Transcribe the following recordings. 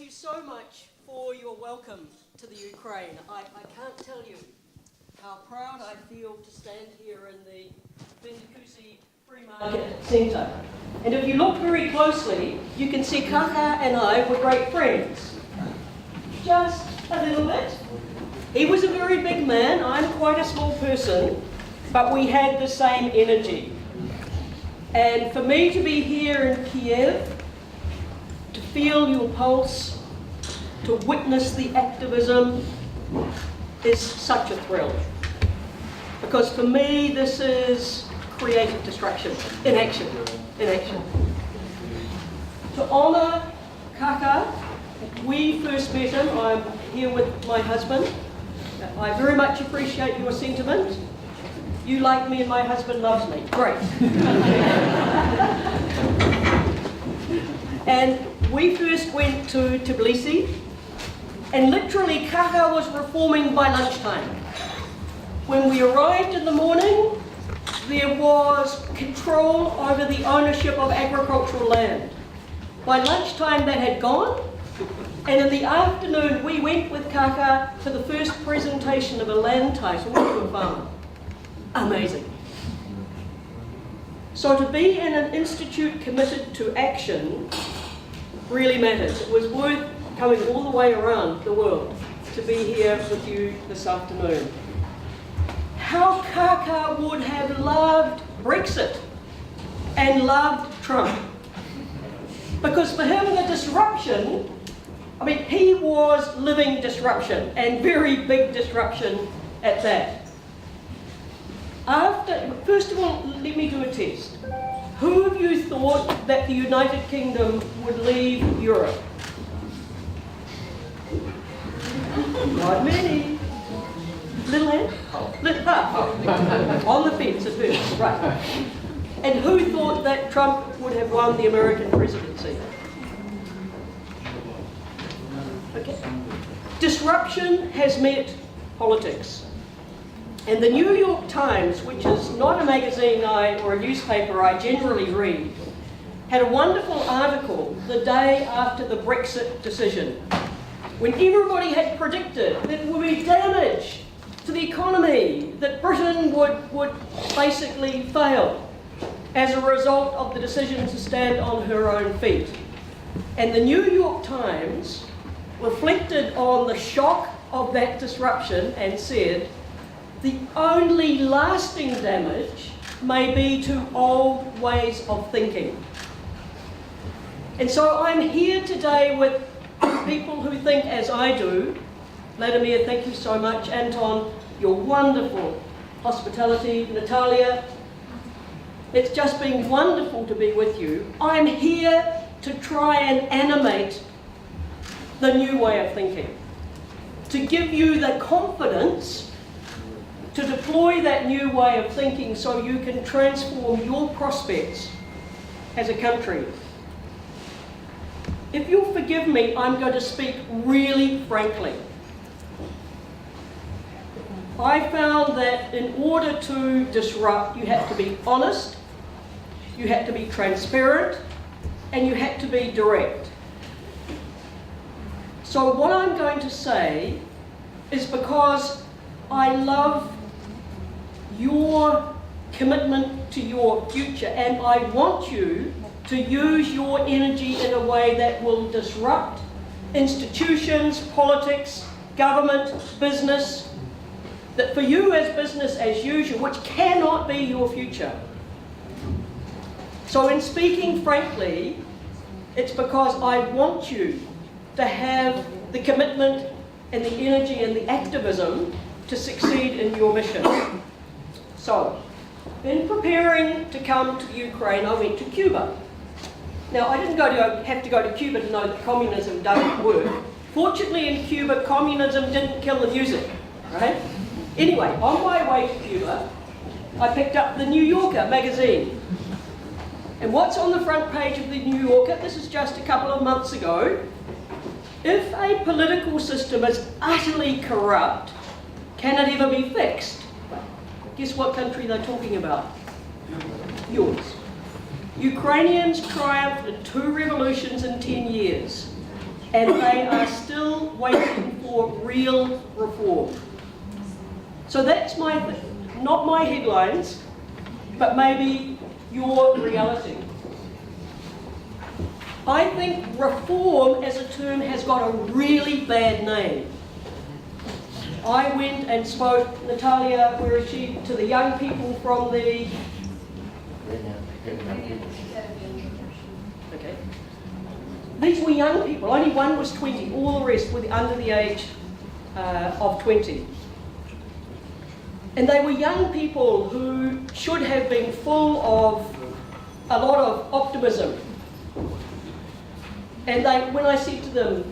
you so much for your welcome to the Ukraine. I can't tell you how proud I feel to stand here in the Vindikusi Free Market Centre. And if you look very closely, you can see Kaka and I were great friends. Just a little bit. He was a very big man, I'm quite a small person, but we had the same energy. And for me to be here in Kiev, to feel your pulse, to witness the activism, is such a thrill. Because for me, this is creative destruction, in action, in action. To honour Kaka, we first met him, I'm here with my husband. I very much appreciate your sentiment. You like me and my husband loves me. Great. And we first went to Tbilisi, and literally Kaka was reforming by lunchtime. When we arrived in the morning, there was control over the ownership of agricultural land. By lunchtime that had gone, and in the afternoon we went with Kaka to the first presentation of a land title to a farmer. Amazing. So to be in an institute committed to action really matters. It was worth coming all the way around the world to be here with you this afternoon. How Kaka would have loved Brexit and loved Trump. Because for him the disruption, he was living disruption, and very big disruption at that. First of all, let me do a test. Who of you thought that the United Kingdom would leave Europe? Not many. Little hand? On the fence at first, right. And who thought that Trump would have won the American presidency? Okay. Disruption has met politics. And the New York Times, which is not a magazine or a newspaper I generally read, had a wonderful article the day after the Brexit decision, when everybody had predicted that there would be damage to the economy, that Britain would basically fail as a result of the decision to stand on her own feet. And the New York Times reflected on the shock of that disruption and said, the only lasting damage may be to old ways of thinking. And so I'm here today with people who think as I do. Vladimir, thank you so much. Anton, your wonderful hospitality. Natalia, it's just been wonderful to be with you. I'm here to try and animate the new way of thinking, to give you the confidence to deploy that new way of thinking so you can transform your prospects as a country. If you'll forgive me, I'm going to speak really frankly. I found that in order to disrupt, you have to be honest, you have to be transparent, and you have to be direct. So what I'm going to say is because I love your commitment to your future, and I want you to use your energy in a way that will disrupt institutions, politics, government, business, that for you as business as usual, which cannot be your future. So in speaking frankly, it's because I want you to have the commitment and the energy and the activism to succeed in your mission. So, in preparing to come to the Ukraine, I went to Cuba. Now, I didn't have to go to Cuba to know that communism doesn't work. Fortunately, in Cuba, communism didn't kill the music, right? Anyway, on my way to Cuba, I picked up the New Yorker magazine. And what's on the front page of the New Yorker, this is just a couple of months ago, if a political system is utterly corrupt, can it ever be fixed? Guess what country they're talking about? Yours. Ukrainians triumphed in 2 revolutions in 10 years. and they are still waiting for real reform. So that's not my headlines, but maybe your reality. I think reform as a term has got a really bad name. I went and spoke, Natalia, where is she, to the young people from the... Okay. These were young people, only one was 20, all the rest were under the age of 20. And they were young people who should have been full of a lot of optimism. And when I said to them,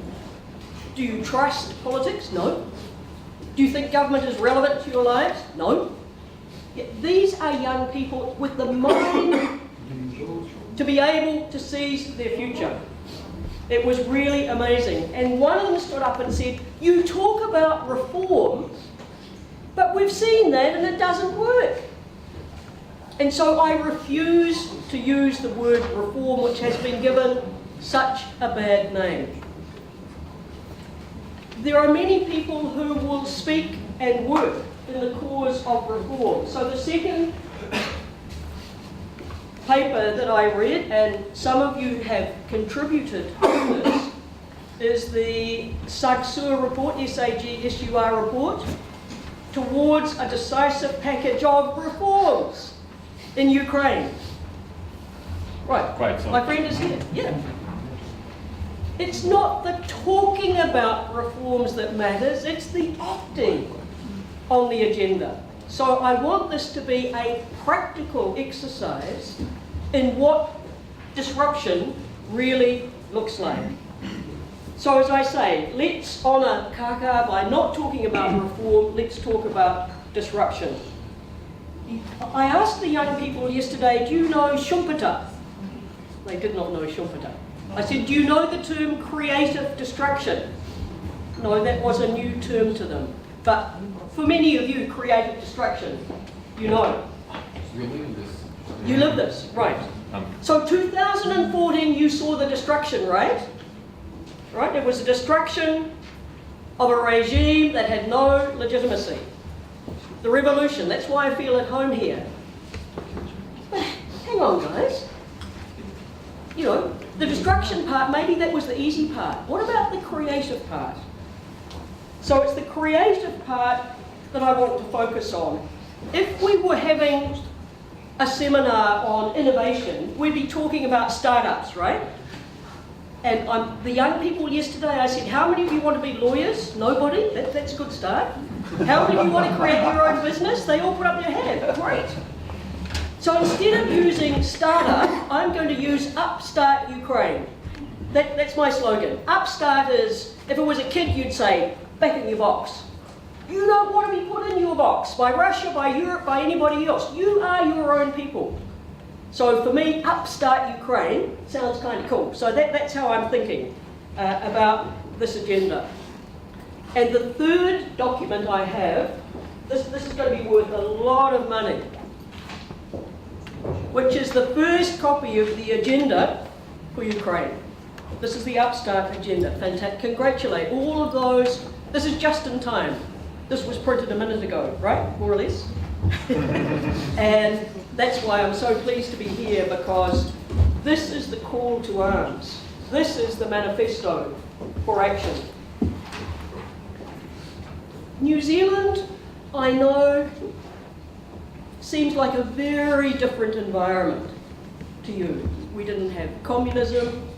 do you trust politics? No. Do you think government is relevant to your lives? No. Yet these are young people with the mind to be able to seize their future. It was really amazing. And one of them stood up and said, you talk about reform, but we've seen that and it doesn't work. And so I refuse to use the word reform, which has been given such a bad name. There are many people who will speak and work in the cause of reform. So the second paper that I read, and some of you have contributed to this, is the SAGSUR report, SAGSUR report, towards a decisive package of reforms in Ukraine. Right, my friend is here, yeah. It's not the talking about reforms that matters, it's the acting on the agenda. So I want this to be a practical exercise in what disruption really looks like. So as I say, let's honour Kaka by not talking about reform, let's talk about disruption. I asked the young people yesterday, do you know Schumpeter? They did not know Schumpeter. I said, do you know the term creative destruction? No, that was a new term to them. But for many of you, creative destruction, you know. You live this. You live this, right. So 2014, you saw the destruction, right? Right, it was the destruction of a regime that had no legitimacy. The revolution, that's why I feel at home here. But hang on, guys. You know, the destruction part, maybe that was the easy part. What about the creative part? So it's the creative part that I want to focus on. If we were having a seminar on innovation, we'd be talking about startups, right? And the young people yesterday, I said, how many of you want to be lawyers? Nobody? That's a good start. How many of you want to create your own business? They all put up their hand. Great. So instead of using startup, I'm going to use Upstart Ukraine. That's my slogan. Upstart is, if it was a kid, you'd say, back in your box. You don't want to be put in your box by Russia, by Europe, by anybody else. You are your own people. So for me, Upstart Ukraine sounds kind of cool. So that's how I'm thinking about this agenda. And the third document I have, this is going to be worth a lot of money, which is the first copy of the agenda for Ukraine. This is the Upstart agenda. Fantastic. Congratulate all of those. This is just in time. This was printed a minute ago, right? More or less. And that's why I'm so pleased to be here, because this is the call to arms. This is the manifesto for action. New Zealand, I know, seems like a very different environment to you. We didn't have communism,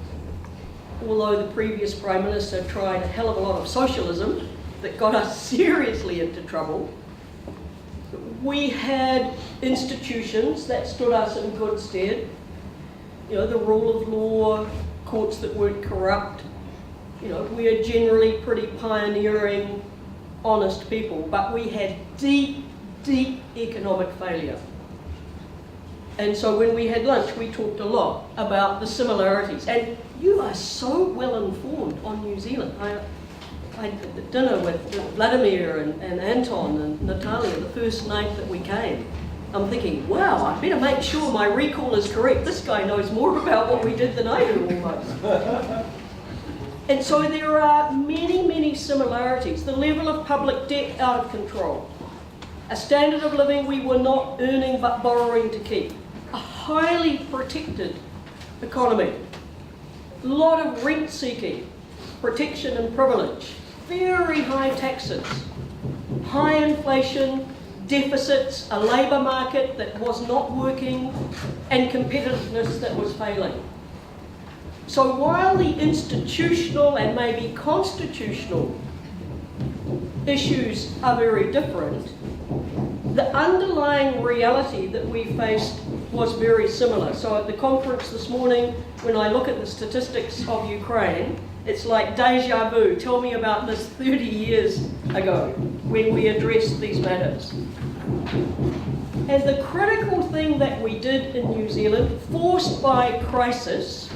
although the previous Prime Minister tried a hell of a lot of socialism that got us seriously into trouble. We had institutions that stood us in good stead. You know, the rule of law, courts that weren't corrupt. You know, we are generally pretty pioneering, honest people, but we had deep, deep economic failure. And so when we had lunch, we talked a lot about the similarities. And you are so well informed on New Zealand. I had dinner with Vladimir and Anton and Natalia the first night that we came. I'm thinking, wow, I better make sure my recall is correct. This guy knows more about what we did than I do almost. And so there are many, many similarities. The level of public debt out of control. A standard of living we were not earning but borrowing to keep. A highly protected economy. A lot of rent seeking, protection and privilege. Very high taxes. High inflation, deficits, a labour market that was not working, and competitiveness that was failing. So while the institutional and maybe constitutional issues are very different, the underlying reality that we faced was very similar. So at the conference this morning, when I look at the statistics of Ukraine, it's like deja vu. Tell me about this 30 years ago when we addressed these matters. And the critical thing that we did in New Zealand, forced by crisis,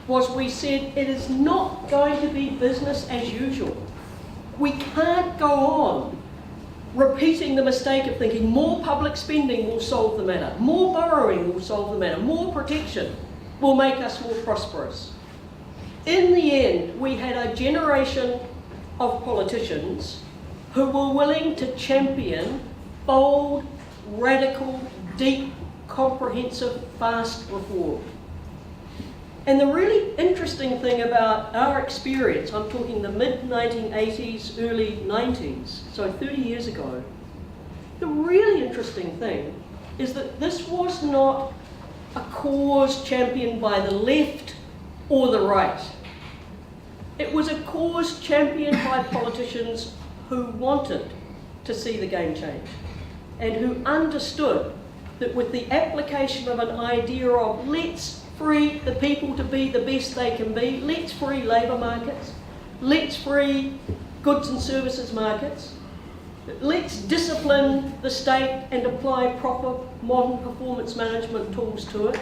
was we said it is not going to be business as usual. We can't go on repeating the mistake of thinking more public spending will solve the matter, more borrowing will solve the matter, more protection will make us more prosperous. In the end, we had a generation of politicians who were willing to champion bold, radical, deep, comprehensive, fast reform. And the really interesting thing about our experience, I'm talking the mid-1980s, early 90s, so 30 years ago, the really interesting thing is that this was not a cause championed by the left or the right. It was a cause championed by politicians who wanted to see the game change and who understood that with the application of an idea of let's free the people to be the best they can be, let's free labour markets, let's free goods and services markets, let's discipline the state and apply proper modern performance management tools to it,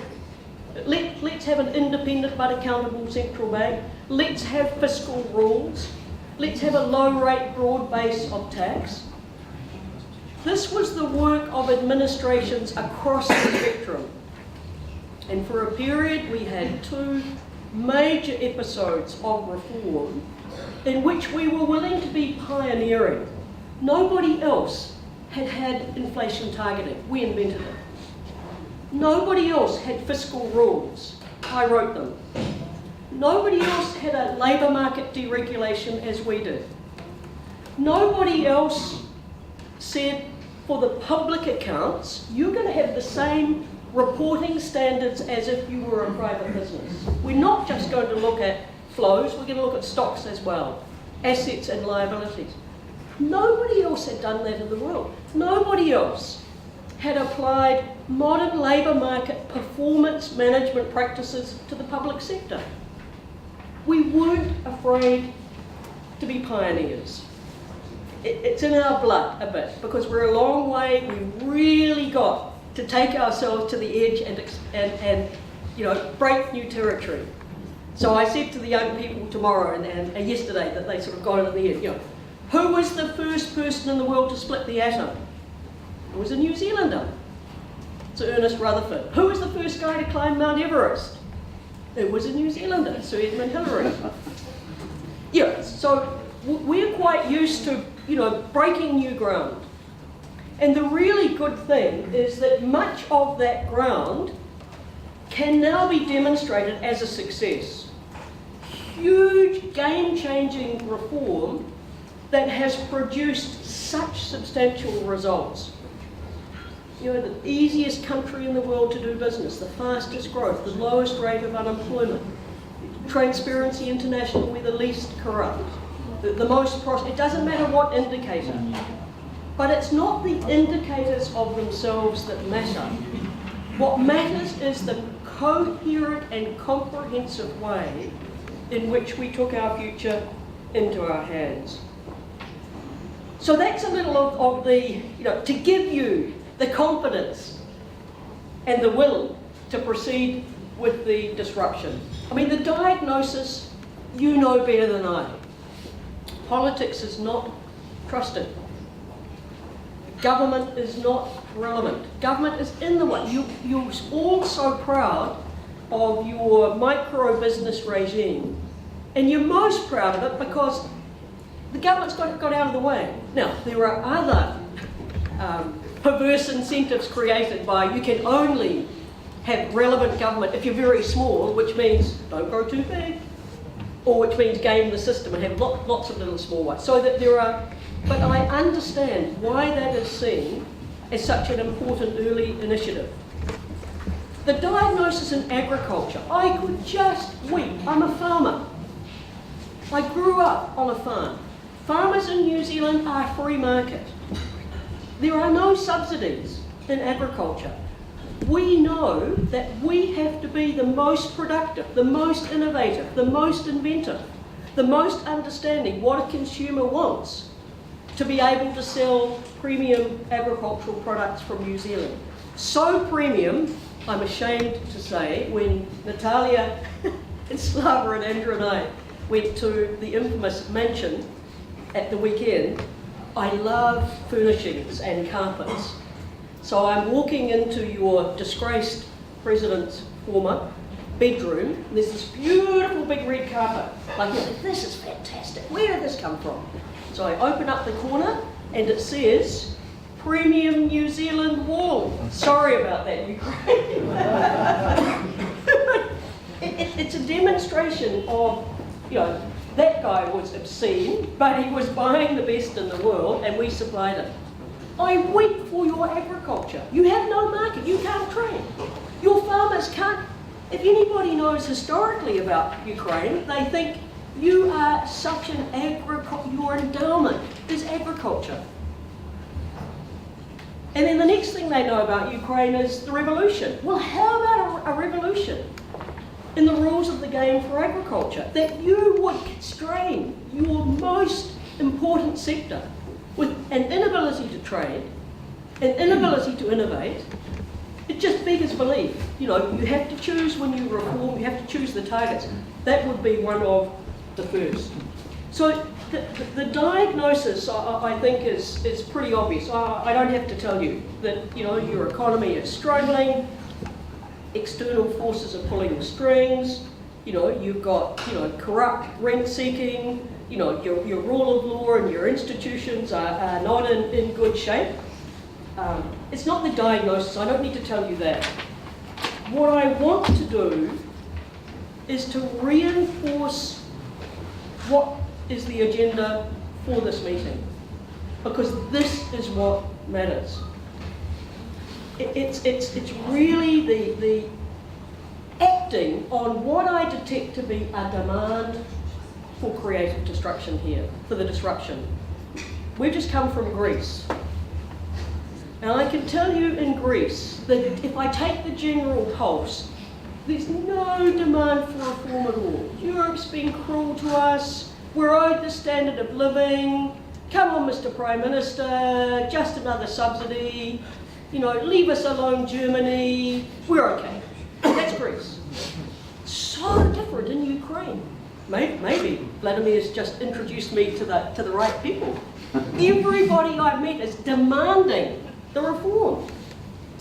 let's have an independent but accountable central bank, let's have fiscal rules, let's have a low rate broad base of tax. This was the work of administrations across the spectrum. And for a period we had two major episodes of reform in which we were willing to be pioneering. Nobody else had had inflation targeting. We invented it. Nobody else had fiscal rules. I wrote them. Nobody else had a labour market deregulation as we did. Nobody else said for the public accounts, you're going to have the same reporting standards as if you were a private business. We're not just going to look at flows, we're going to look at stocks as well, assets and liabilities. Nobody else had done that in the world. Nobody else had applied modern labour market performance management practices to the public sector. We weren't afraid to be pioneers. It's in our blood a bit, because we're a long way, we really got to take ourselves to the edge and break new territory. So I said to the young people tomorrow and yesterday that they sort of got it in the end, who was the first person in the world to split the atom? It was a New Zealander. Sir Ernest Rutherford. Who was the first guy to climb Mount Everest? It was a New Zealander, Sir Edmund Hillary. So we're quite used to, breaking new ground. And the really good thing is that much of that ground can now be demonstrated as a success. Huge, game-changing reform that has produced such substantial results. The easiest country in the world to do business, the fastest growth, the lowest rate of unemployment, Transparency International, we're the least corrupt, the most prosperous. It doesn't matter what indicator. But it's not the indicators of themselves that matter. What matters is the coherent and comprehensive way in which we took our future into our hands. So that's a little of the, to give you the confidence and the will to proceed with the disruption. I mean, the diagnosis, you know better than I. Politics is not trusted. Government is not relevant. Government is in the way. You're all so proud of your micro-business regime And you're most proud of it because the government's got out of the way. Now, there are other perverse incentives created by you can only have relevant government if you're very small, which means don't grow too big, or which means game the system and have lots of little small ones. So that there are, but I understand why that is seen as such an important early initiative. The diagnosis in agriculture, I could just weep. I'm a farmer. I grew up on a farm. Farmers in New Zealand are free market. There are no subsidies in agriculture. We know that we have to be the most productive, the most innovative, the most inventive, the most understanding what a consumer wants to be able to sell premium agricultural products from New Zealand. So premium, I'm ashamed to say, when Natalia and Slava and Andrew and I went to the infamous mansion at the weekend, I love furnishings and carpets. So I'm walking into your disgraced president's former bedroom, and there's this beautiful big red carpet. Like, this is fantastic. Where did this come from? So I open up the corner, and it says, Premium New Zealand Wool. Sorry about that, Ukraine. It's a demonstration of, you know, that guy was obscene, but he was buying the best in the world, and we supplied it. I weep for your agriculture. You have no market. You can't trade. Your farmers can't. If anybody knows historically about Ukraine, they think you are such an your endowment is agriculture. And then the next thing they know about Ukraine is the revolution. Well, how about a revolution in the rules of the game for agriculture? That you would constrain your most important sector with an inability to trade, an inability to innovate. It just beggars belief. You know, you have to choose when you reform, you have to choose the targets. That would be one of the first. So the diagnosis, I think, is pretty obvious. I don't have to tell you that, you know, your economy is struggling, external forces are pulling the strings, you know, you've got, you know, corrupt rent seeking, you know, your rule of law and your institutions are not in good shape. It's not the diagnosis, I don't need to tell you that. What I want to do is to reinforce what is the agenda for this meeting, because this is what matters. It's really the acting on what I detect to be a demand for creative destruction here, for the disruption. We've just come from Greece. And I can tell you in Greece that if I take the general pulse, there's no demand for reform at all. Europe's been cruel to us, we're owed the standard of living, come on Mr. Prime Minister, just another subsidy, you know, leave us alone Germany, we're okay. That's Greece. So different in Ukraine. Maybe Vladimir's just introduced me to the right people. Everybody I've met is demanding the reform.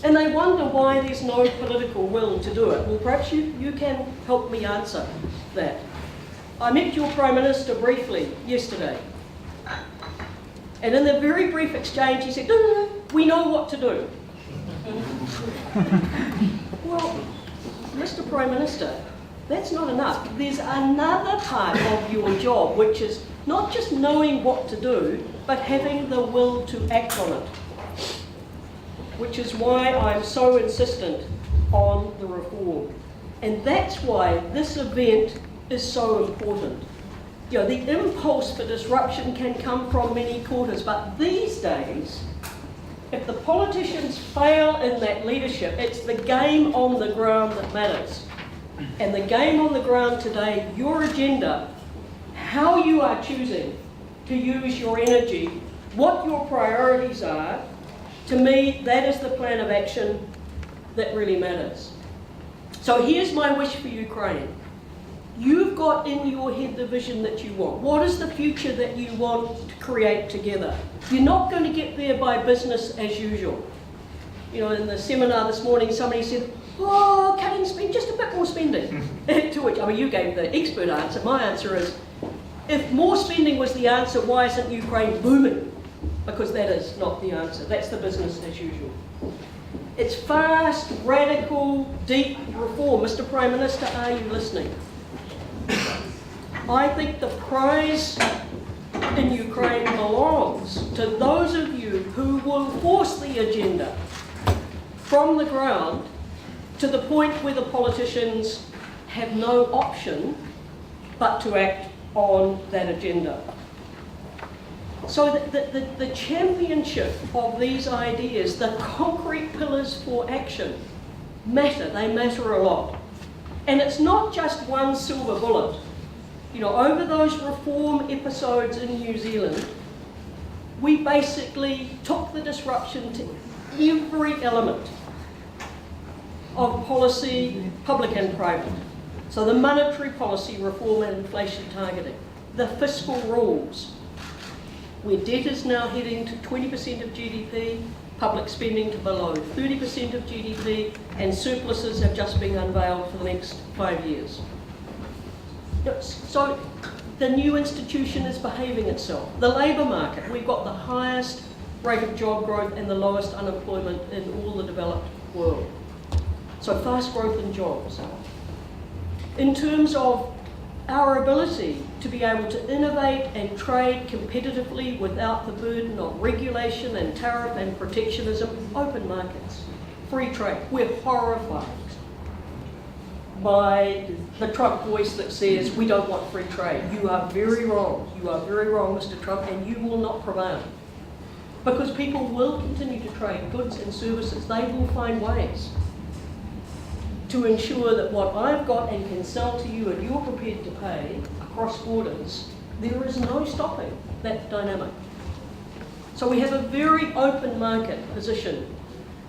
And they wonder why there's no political will to do it. Well, perhaps you can help me answer that. I met your Prime Minister briefly yesterday. And in the very brief exchange, he said, no, we know what to do. Well, Mr. Prime Minister, that's not enough. There's another part of your job, which is not just knowing what to do, but having the will to act on it. Which is why I'm so insistent on the reform. And that's why this event is so important. You know, the impulse for disruption can come from many quarters, but these days, if the politicians fail in that leadership, it's the game on the ground that matters. And the game on the ground today, your agenda, how you are choosing to use your energy, what your priorities are, to me, that is the plan of action that really matters. So here's my wish for Ukraine. You've got in your head the vision that you want. What is the future that you want to create together? You're not going to get there by business as usual. You know, in the seminar this morning, somebody said, oh, cutting spend, just a bit more spending. To which, I mean, you gave the expert answer. My answer is, if more spending was the answer, why isn't Ukraine booming? Because that is not the answer. That's the business as usual. It's fast, radical, deep reform. Mr. Prime Minister, are you listening? I think the prize in Ukraine belongs to those of you who will force the agenda from the ground to the point where the politicians have no option but to act on that agenda. So the championship of these ideas, the concrete pillars for action, matter. They matter a lot. And it's not just one silver bullet. You know, over those reform episodes in New Zealand, we basically took the disruption to every element of policy, public and private. So the monetary policy reform and inflation targeting, the fiscal rules, where debt is now heading to 20% of GDP, public spending to below 30% of GDP, and surpluses have just been unveiled for the next 5 years. So the new institution is behaving itself. The labour market, we've got the highest rate of job growth and the lowest unemployment in all the developed world. So fast growth in jobs. In terms of our ability to be able to innovate and trade competitively without the burden of regulation and tariff and protectionism, open markets, free trade. We're horrified by the Trump voice that says we don't want free trade. You are very wrong. You are very wrong, Mr. Trump, and you will not prevail. Because people will continue to trade goods and services. They will find ways to ensure that what I've got and can sell to you and you're prepared to pay across borders, there is no stopping that dynamic. So we have a very open market position.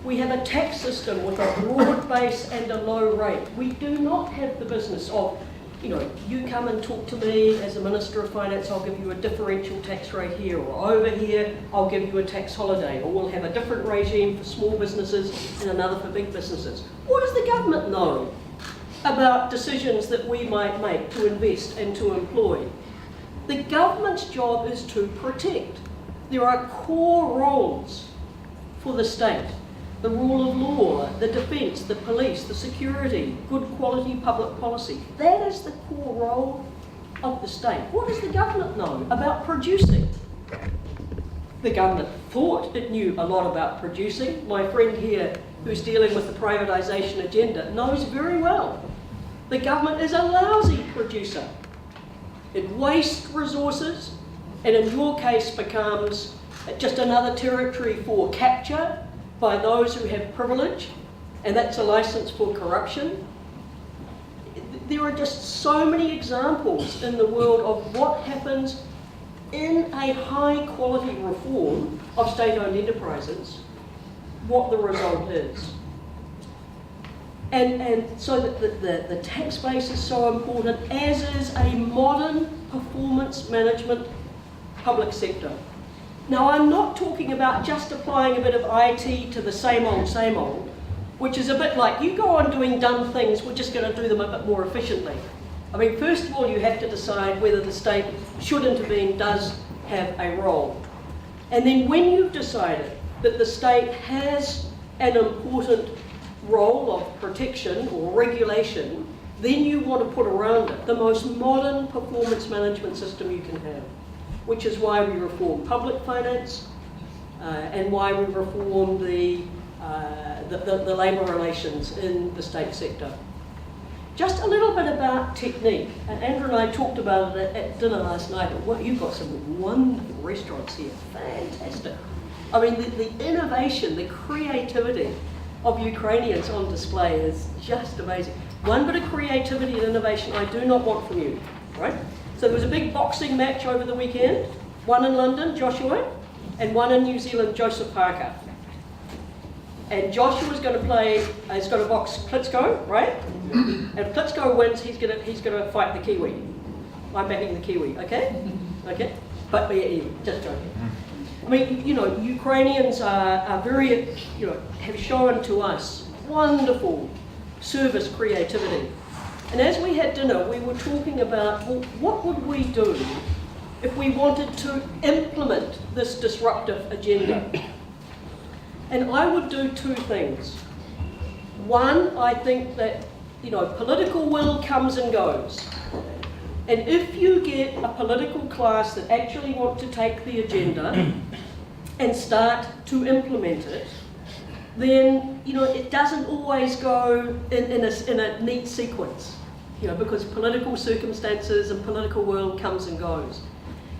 We have a tax system with a broad base and a low rate. We do not have the business of, you know, you come and talk to me as a Minister of Finance, I'll give you a differential tax rate here, or over here, I'll give you a tax holiday, or we'll have a different regime for small businesses and another for big businesses. What does the government know about decisions that we might make to invest and to employ? The government's job is to protect. There are core roles for the state. The rule of law, the defence, the police, the security, good quality public policy. That is the core role of the state. What does the government know about producing? The government thought it knew a lot about producing. My friend here, who's dealing with the privatisation agenda, knows very well. The government is a lousy producer. It wastes resources, and in your case becomes just another territory for capture by those who have privilege, and that's a license for corruption. There are just so many examples in the world of what happens in a high quality reform of state-owned enterprises, what the result is. And so that the tax base is so important, as is a modern performance management public sector. Now, I'm not talking about just applying a bit of IT to the same old, which is a bit like, you go on doing dumb things, we're just going to do them a bit more efficiently. I mean, first of all, you have to decide whether the state should intervene, does have a role. And then when you've decided that the state has an important role of protection or regulation, then you want to put around it the most modern performance management system you can have, which is why we reform public finance and why we reform the labour relations in the state sector. Just a little bit about technique, and Andrew and I talked about it at dinner last night. Well, you've got some wonderful restaurants here, fantastic. I mean, the innovation, the creativity of Ukrainians on display is just amazing. One bit of creativity and innovation I do not want from you, right? So there was a big boxing match over the weekend, one in London, Joshua, and one in New Zealand, Joseph Parker. And Joshua's going to play, he's going to box Klitschko, right? And if Klitschko wins, he's going to fight the Kiwi. I'm backing the Kiwi, okay? Okay? But yeah, just joking. I mean, you know, Ukrainians are very, you know, have shown to us wonderful service creativity. And as we had dinner, we were talking about, well, what would we do if we wanted to implement this disruptive agenda? And I would do two things. One, I think that, political will comes and goes. And if you get a political class that actually want to take the agenda and start to implement it, then, it doesn't always go in a neat sequence, because political circumstances and political world comes and goes.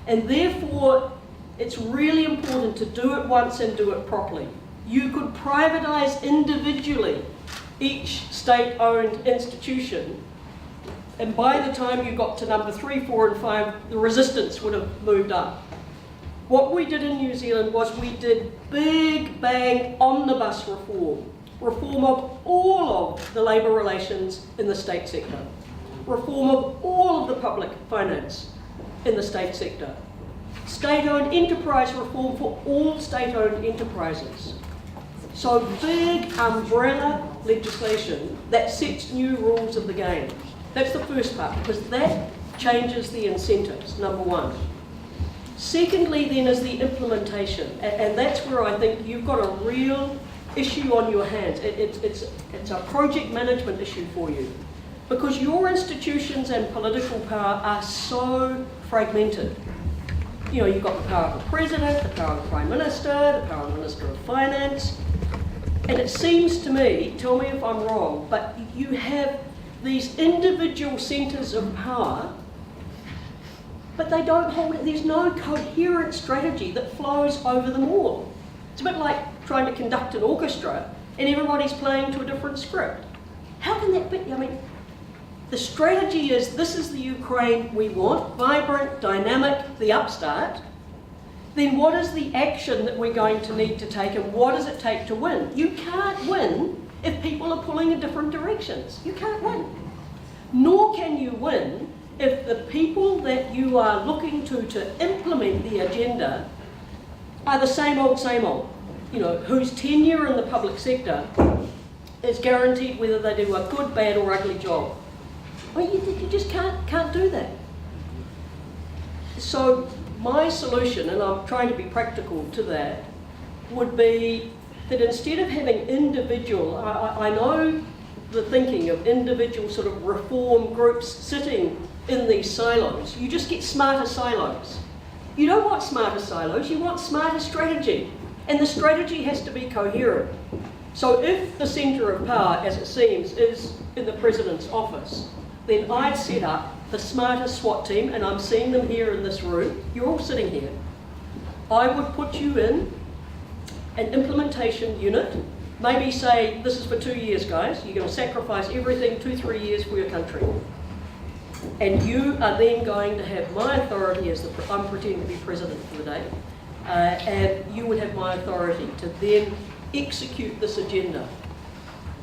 And therefore, it's really important to do it once and do it properly. You could privatise individually each state-owned institution, and by the time you got to number 3, 4 and 5, the resistance would have moved up. What we did in New Zealand was we did big bang omnibus reform. Reform of all of the labour relations in the state sector. Reform of all of the public finance in the state sector. State-owned enterprise reform for all state-owned enterprises. So big umbrella legislation that sets new rules of the game. That's the first part, because that changes the incentives, number one. Secondly, then, is the implementation, and that's where I think you've got a real issue on your hands. It's a project management issue for you, because your institutions and political power are so fragmented. You've got the power of the President, the power of the Prime Minister, the power of the Minister of Finance, and it seems to me, tell me if I'm wrong, but you have these individual centres of power, but they don't hold it. There's no coherent strategy that flows over them all. It's a bit like trying to conduct an orchestra and everybody's playing to a different script. How can that be? The strategy is, this is the Ukraine we want, vibrant, dynamic, the upstart. Then what is the action that we're going to need to take, and what does it take to win? You can't win if people are pulling in different directions. You can't win. Nor can you win if the people that you are looking to implement the agenda are the same old, whose tenure in the public sector is guaranteed whether they do a good, bad or ugly job. You just can't do that. So my solution, and I'm trying to be practical to that, would be that instead of having individual, I know the thinking of individual sort of reform groups sitting in these silos. You just get smarter silos. You don't want smarter silos, you want smarter strategy. And the strategy has to be coherent. So if the centre of power, as it seems, is in the President's office, then I'd set up the smarter SWAT team, and I'm seeing them here in this room. You're all sitting here. I would put you in an implementation unit, maybe say, this is for 2 years, guys. You're going to sacrifice everything 2-3 years for your country. And you are then going to have my authority as I'm pretending to be president for the day, and you would have my authority to then execute this agenda,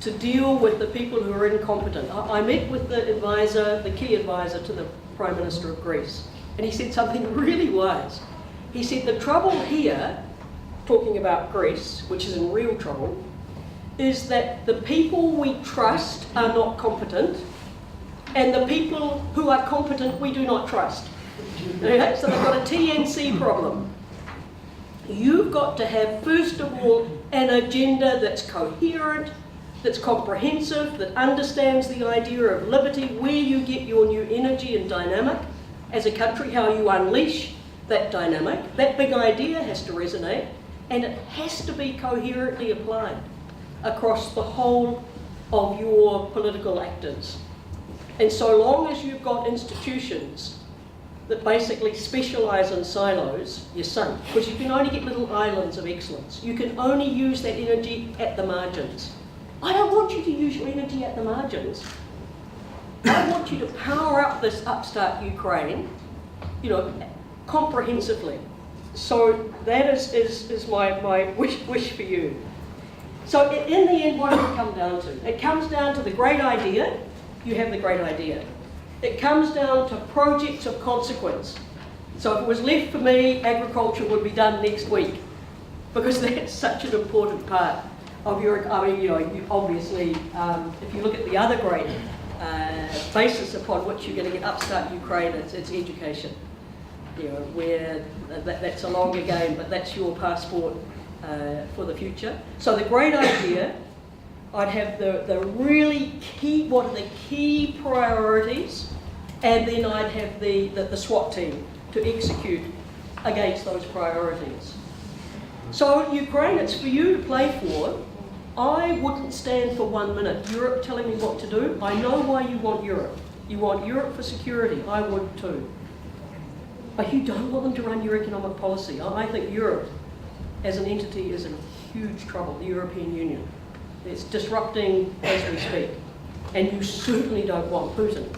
to deal with the people who are incompetent. I met with the advisor, the key advisor to the Prime Minister of Greece, and he said something really wise. He said, the trouble here, talking about Greece, which is in real trouble, is that the people we trust are not competent, and the people who are competent we do not trust. Okay? So they've got a TNC problem. You've got to have, first of all, an agenda that's coherent, that's comprehensive, that understands the idea of liberty, where you get your new energy and dynamic as a country, how you unleash that dynamic. That big idea has to resonate, and it has to be coherently applied across the whole of your political actors. And so long as you've got institutions that basically specialise in silos, you're sunk, because you can only get little islands of excellence. You can only use that energy at the margins. I don't want you to use your energy at the margins. I want you to power up this upstart Ukraine, comprehensively. So that is my wish for you. So in the end, what does it come down to? It comes down to the great idea. You have the great idea. It comes down to projects of consequence. So if it was left for me, agriculture would be done next week, because that's such an important part of your, I mean, you obviously, if you look at the other great basis upon which you're going to get upstart Ukraine, it's education. Where that's a longer game, but that's your passport for the future. So the great idea, I'd have the really key, what are the key priorities, and then I'd have the SWAT team to execute against those priorities. So Ukraine, it's for you to play for. I wouldn't stand for 1 minute Europe telling me what to do. I know why you want Europe. You want Europe for security. I would too. But you don't want them to run your economic policy. I think Europe as an entity is in huge trouble, the European Union. It's disrupting as we speak. And you certainly don't want Putin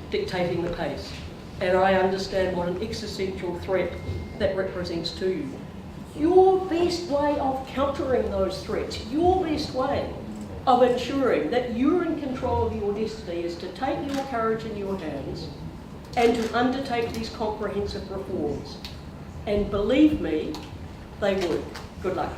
dictating the pace. And I understand what an existential threat that represents to you. Your best way of countering those threats, your best way of ensuring that you're in control of your destiny is to take your courage in your hands and to undertake these comprehensive reforms. And believe me, they would. Good luck.